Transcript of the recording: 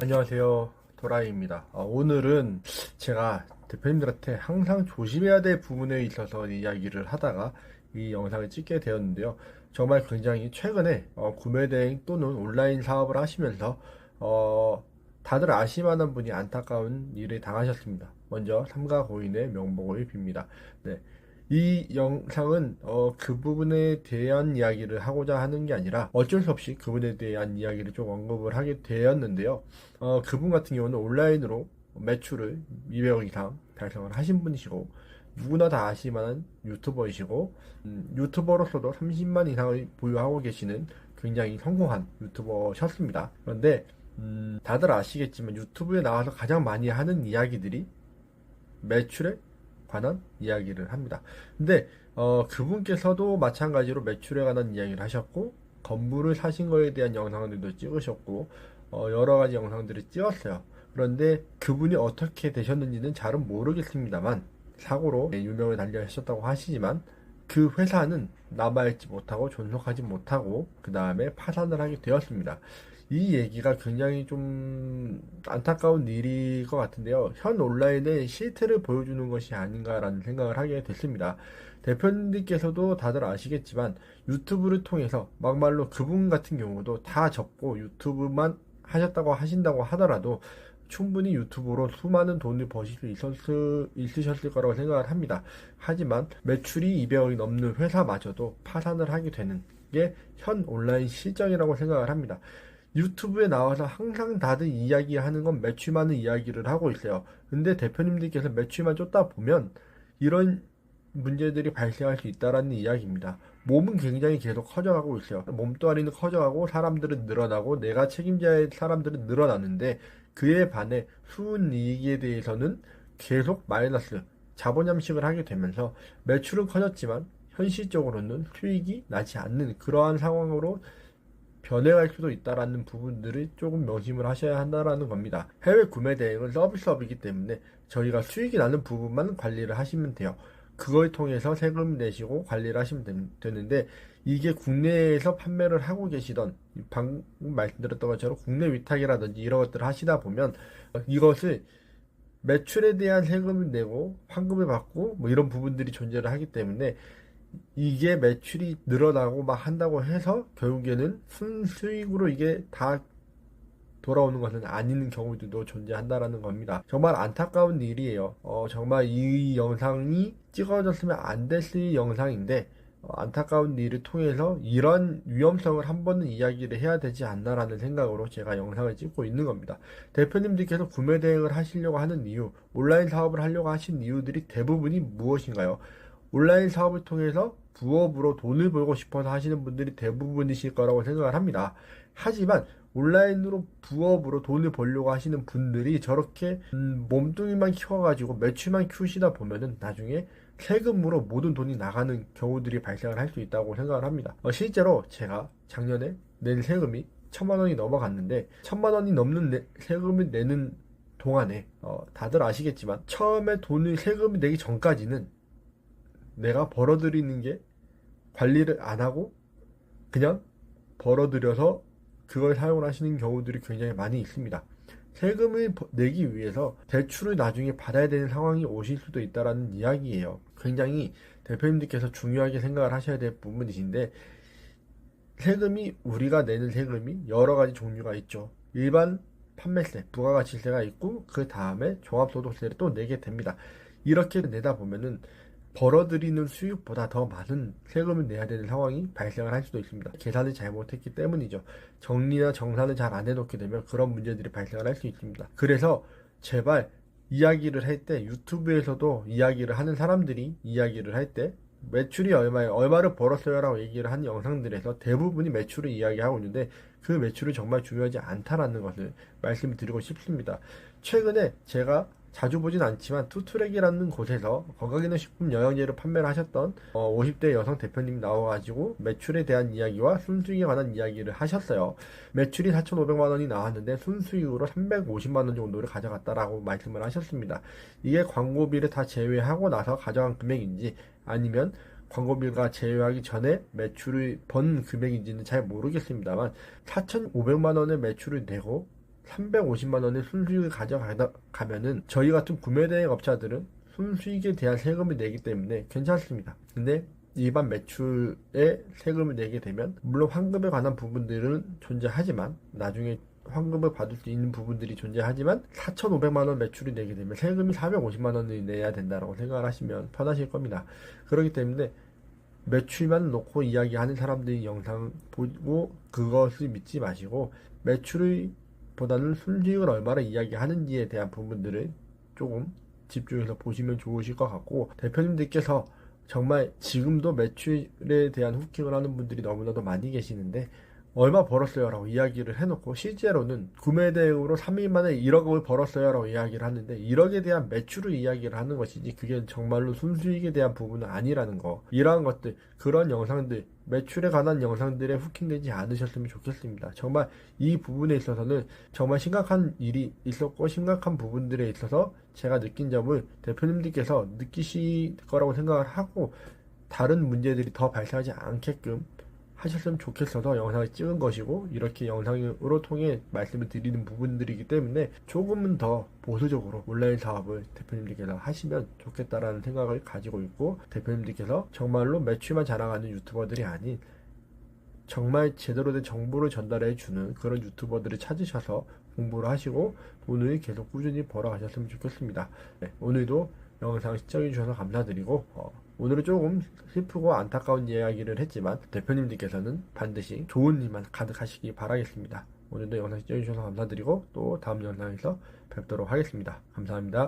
안녕하세요. 도라이입니다. 오늘은 제가 대표님들한테 항상 조심해야 될 부분에 있어서 이야기를 하다가 이 영상을 찍게 되었는데요. 정말 굉장히 최근에 구매 대행 또는 온라인 사업을 하시면서 다들 아실만한 분이 안타까운 일을 당하셨습니다. 먼저 삼가 고인의 명복을 빕니다. 네. 이 영상은 그 부분에 대한 이야기를 하고자 하는 게 아니라 어쩔 수 없이 그분에 대한 이야기를 좀 언급을 하게 되었는데요. 그분 같은 경우는 온라인으로 매출을 200억 이상 달성을 하신 분이시고 누구나 다 아실 만한 유튜버이시고 유튜버로서도 30만 이상을 보유하고 계시는 굉장히 성공한 유튜버셨습니다. 그런데 다들 아시겠지만 유튜브에 나와서 가장 많이 하는 이야기들이 매출에 관한 이야기를 합니다. 근데 그분께서도 마찬가지로 매출에 관한 이야기를 하셨고 건물을 사신 거에 대한 영상들도 찍으셨고 여러 가지 영상들을 찍었어요. 그런데 그분이 어떻게 되셨는지는 잘은 모르겠습니다만 사고로 유명을 달리하셨다고 하시지만 그 회사는 남아있지 못하고 존속하지 못하고 그 다음에 파산을 하게 되었습니다. 이 얘기가 굉장히 좀 안타까운 일일 것 같은데요. 현 온라인의 실태를 보여주는 것이 아닌가라는 생각을 하게 됐습니다. 대표님들께서도 다들 아시겠지만 유튜브를 통해서 막말로 그분 같은 경우도 다 접고 유튜브만 하셨다고 하신다고 하더라도 충분히 유튜브로 수많은 돈을 버실 수 있으셨을 거라고 생각을 합니다. 하지만 매출이 200억이 넘는 회사마저도 파산을 하게 되는 게 현 온라인 실정이라고 생각을 합니다. 유튜브에 나와서 항상 다들 이야기하는 건 매출만을 이야기를 하고 있어요. 근데 대표님들께서 매출만 쫓다 보면 이런 문제들이 발생할 수 있다라는 이야기입니다. 몸은 굉장히 계속 커져가고 있어요. 몸뚱아리는 커져가고 사람들은 늘어나고 내가 책임져야 할 사람들은 늘어나는데 그에 반해 수익에 대해서는 계속 마이너스 자본 잠식을 하게 되면서 매출은 커졌지만 현실적으로는 수익이 나지 않는 그러한 상황으로 변해갈 수도 있다라는 부분들을 조금 명심을 하셔야 한다라는 겁니다. 해외 구매 대행은 서비스업이기 때문에 저희가 수익이 나는 부분만 관리를 하시면 돼요. 그걸 통해서 세금 내시고 관리를 하시면 되는데 이게 국내에서 판매를 하고 계시던 방금 말씀드렸던 것처럼 국내 위탁이라든지 이런 것들을 하시다 보면 이것을 매출에 대한 세금을 내고 환급을 받고 뭐 이런 부분들이 존재를 하기 때문에 이게 매출이 늘어나고 막 한다고 해서 결국에는 순수익으로 이게 다 돌아오는 것은 아닌 경우들도 존재한다라는 겁니다. 정말 안타까운 일이에요. 정말 이 영상이 찍어졌으면 안 됐을 영상인데 안타까운 일을 통해서 이런 위험성을 한 번은 이야기를 해야 되지 않나라는 생각으로 제가 영상을 찍고 있는 겁니다. 대표님들께서 구매 대행을 하시려고 하는 이유, 온라인 사업을 하려고 하신 이유들이 대부분이 무엇인가요? 온라인 사업을 통해서 부업으로 돈을 벌고 싶어서 하시는 분들이 대부분이실 거라고 생각을 합니다. 하지만 온라인으로 부업으로 돈을 벌려고 하시는 분들이 저렇게 몸뚱이만 키워가지고 매출만 키우시다 보면은 나중에 세금으로 모든 돈이 나가는 경우들이 발생을 할 수 있다고 생각을 합니다. 실제로 제가 작년에 낸 세금이 1,000만 원이 넘어갔는데 1,000만 원이 넘는 세금을 내는 동안에 다들 아시겠지만 처음에 돈을 세금을 내기 전까지는 내가 벌어들이는 게 관리를 안 하고 그냥 벌어들여서 그걸 사용을 하시는 경우들이 굉장히 많이 있습니다. 세금을 내기 위해서 대출을 나중에 받아야 되는 상황이 오실 수도 있다라는 이야기예요. 굉장히 대표님들께서 중요하게 생각을 하셔야 될 부분이신데 세금이 우리가 내는 세금이 여러 가지 종류가 있죠. 일반 판매세, 부가가치세가 있고 그 다음에 종합소득세를 또 내게 됩니다. 이렇게 내다 보면은 벌어들이는 수익보다 더 많은 세금을 내야 되는 상황이 발생을 할 수도 있습니다. 계산을 잘못했기 때문이죠. 정리나 정산을 잘 안 해놓게 되면 그런 문제들이 발생을 할 수 있습니다. 그래서 제발 이야기를 할 때 유튜브에서도 이야기를 하는 사람들이 이야기를 할 때 매출이 얼마예요? 얼마를 벌었어요? 라고 얘기를 하는 영상들에서 대부분이 매출을 이야기하고 있는데 그 매출이 정말 중요하지 않다라는 것을 말씀드리고 싶습니다. 최근에 제가 자주 보진 않지만 투트랙이라는 곳에서 건강기능식품 영양제를 판매를 하셨던 50대 여성 대표님 나와가지고 매출에 대한 이야기와 순수익에 관한 이야기를 하셨어요. 매출이 4,500만 원이 나왔는데 순수익으로 350만 원 정도를 가져갔다라고 말씀을 하셨습니다. 이게 광고비를 다 제외하고 나서 가져간 금액인지 아니면 광고비가 제외하기 전에 매출을 번 금액인지는 잘 모르겠습니다만 4,500만 원의 매출을 내고 350만 원의 순수익을 가져가면은 저희 같은 구매대행 업자들은 순수익에 대한 세금을 내기 때문에 괜찮습니다. 근데 일반 매출에 세금을 내게 되면 물론 환급에 관한 부분들은 존재하지만 나중에 환급을 받을 수 있는 부분들이 존재하지만 4,500만 원 매출이 내게 되면 세금이 450만 원을 내야 된다고 생각을 하시면 편하실 겁니다. 그렇기 때문에 매출만 놓고 이야기하는 사람들이 영상 보고 그것을 믿지 마시고 매출을 보다는 순수익을 얼마나 이야기하는지에 대한 부분들을 조금 집중해서 보시면 좋으실 것 같고, 대표님들께서 정말 지금도 매출에 대한 후킹을 하는 분들이 너무나도 많이 계시는데 얼마 벌었어요 라고 이야기를 해놓고 실제로는 구매 대행으로 3일 만에 1억을 벌었어요 라고 이야기를 하는데 1억에 대한 매출을 이야기를 하는 것이지 그게 정말로 순수익에 대한 부분은 아니라는 거, 이러한 것들, 그런 영상들, 매출에 관한 영상들에 후킹되지 않으셨으면 좋겠습니다. 정말 이 부분에 있어서는 정말 심각한 일이 있었고 심각한 부분들에 있어서 제가 느낀 점을 대표님들께서 느끼실 거라고 생각을 하고 다른 문제들이 더 발생하지 않게끔 하셨으면 좋겠어서 영상을 찍은 것이고, 이렇게 영상으로 통해 말씀을 드리는 부분들이기 때문에 조금은 더 보수적으로 온라인 사업을 대표님들께서 하시면 좋겠다라는 생각을 가지고 있고, 대표님들께서 정말로 매출만 자랑하는 유튜버들이 아닌 정말 제대로 된 정보를 전달해 주는 그런 유튜버들을 찾으셔서 공부를 하시고 돈을 계속 꾸준히 벌어가셨으면 좋겠습니다. 네, 오늘도 영상 시청해 주셔서 감사드리고 오늘은 조금 슬프고 안타까운 이야기를 했지만 대표님들께서는 반드시 좋은 일만 가득하시기 바라겠습니다. 오늘도 영상 시청해 주셔서 감사드리고 또 다음 영상에서 뵙도록 하겠습니다. 감사합니다.